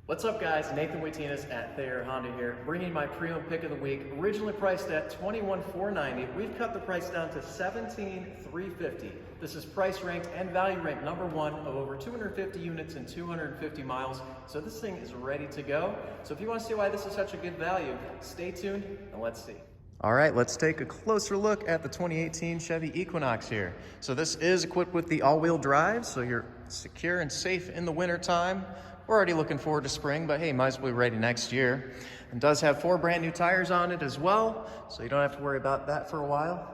What's up guys, Nathan Wittinas at Thayer Honda here, bringing my pre-owned pick of the week. Originally priced at $21,490, we've cut the price down to $17,350. This is price ranked and value ranked #1 of over 250 units and 250 miles. So this thing is ready to go. So if you want to see why this is such a good value, stay tuned and let's see. All right, let's take a closer look at the 2018 Chevy Equinox here. So this is equipped with the all-wheel drive, so you're secure and safe in the winter time. We're already looking forward to spring, but hey, might as well be ready next year. It does have 4 brand new tires on it as well, so you don't have to worry about that for a while.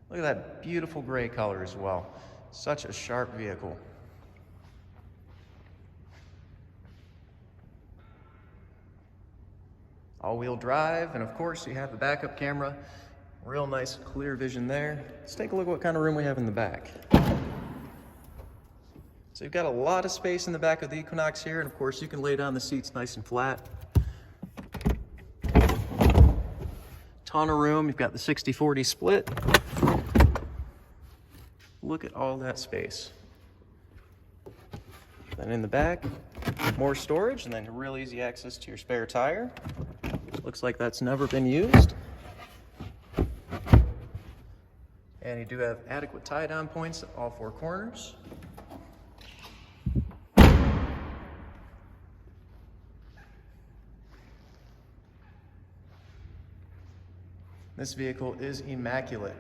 Look at that beautiful gray color as well. Such a sharp vehicle. All-wheel drive, and of course you have the backup camera. Real nice clear vision there. Let's take a look at what kind of room we have in the back. So you've got a lot of space in the back of the Equinox here, and of course you can lay down the seats nice and flat. Ton of room, you've got the 60/40 split. Look at all that space. Then in the back, more storage, and then real easy access to your spare tire. Looks like that's never been used. And you do have adequate tie-down points at all 4 corners. This vehicle is immaculate.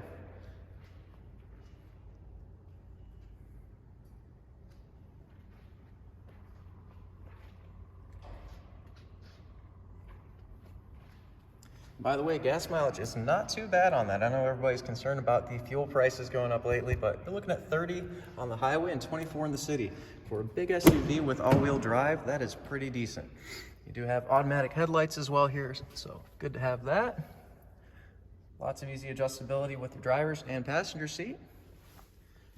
By the way, gas mileage is not too bad on that. I know everybody's concerned about the fuel prices going up lately, but you're looking at 30 on the highway and 24 in the city. For a big SUV with all-wheel drive, that is pretty decent. You do have automatic headlights as well here, so good to have that. Lots of easy adjustability with the driver's and passenger seat.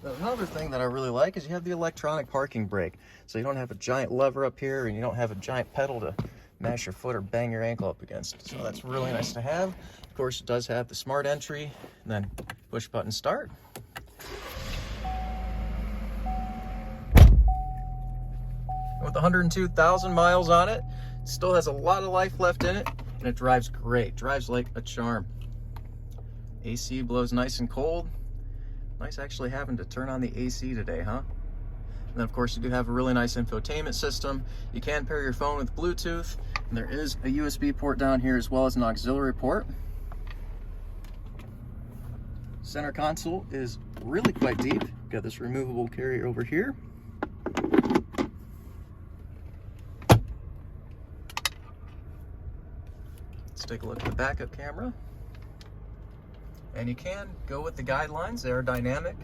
Another thing that I really like is you have the electronic parking brake. So you don't have a giant lever up here and you don't have a giant pedal to mash your foot or bang your ankle up against. So that's really nice to have. Of course, it does have the smart entry and then push button start. With 102,000 miles on it, it still has a lot of life left in it, and it drives great. Drives like a charm. AC blows nice and cold. Nice actually having to turn on the AC today, huh? And then of course you do have a really nice infotainment system. You can pair your phone with Bluetooth, and there is a USB port down here as well as an auxiliary port. Center console is really quite deep. Got this removable carrier over here. Let's take a look at the backup camera. And you can go with the guidelines, they are dynamic,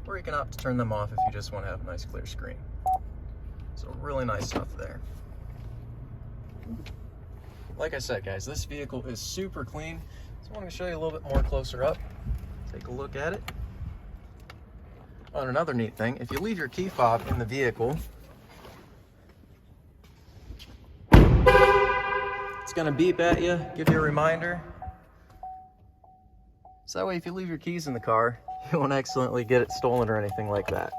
or you can opt to turn them off if you just want to have a nice clear screen. So really nice stuff there. Like I said guys, this vehicle is super clean. So I want to show you a little bit more closer up. Take a look at it. Oh, and another neat thing, if you leave your key fob in the vehicle, it's going to beep at you, give you a reminder. So that way, if you leave your keys in the car, you won't accidentally get it stolen or anything like that.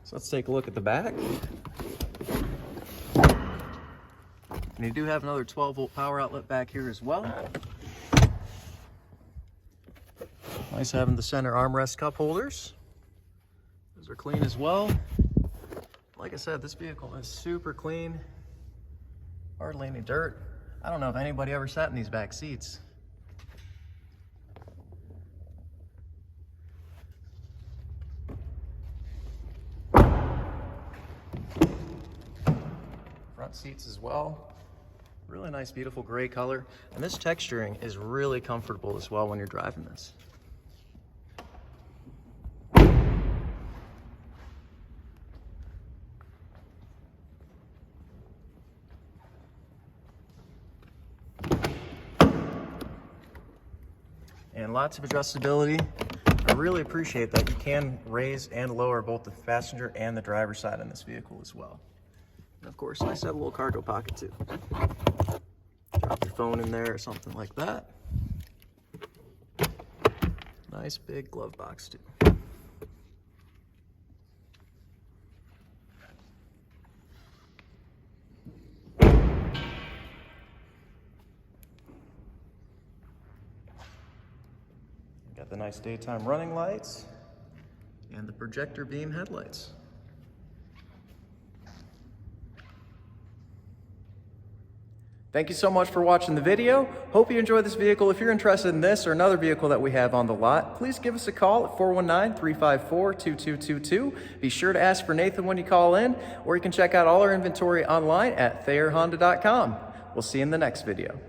So let's take a look at the back. And you do have another 12-volt power outlet back here as well. Nice having the center armrest cup holders. Those are clean as well. Like I said, this vehicle is super clean. Hardly any dirt. I don't know if anybody ever sat in these back seats. Front seats as well. Really nice, beautiful gray color. And this texturing is really comfortable as well when you're driving this. And lots of adjustability. I really appreciate that you can raise and lower both the passenger and the driver's side in this vehicle as well. And of course, nice to have a little cargo pocket too. Drop your phone in there or something like that. Nice big glove box too. Got the nice daytime running lights and the projector beam headlights. Thank you so much for watching the video. Hope you enjoyed this vehicle. If you're interested in this or another vehicle that we have on the lot, please give us a call at 419-354-2222. Be sure to ask for Nathan when you call in, or you can check out all our inventory online at ThayerHonda.com. We'll see you in the next video.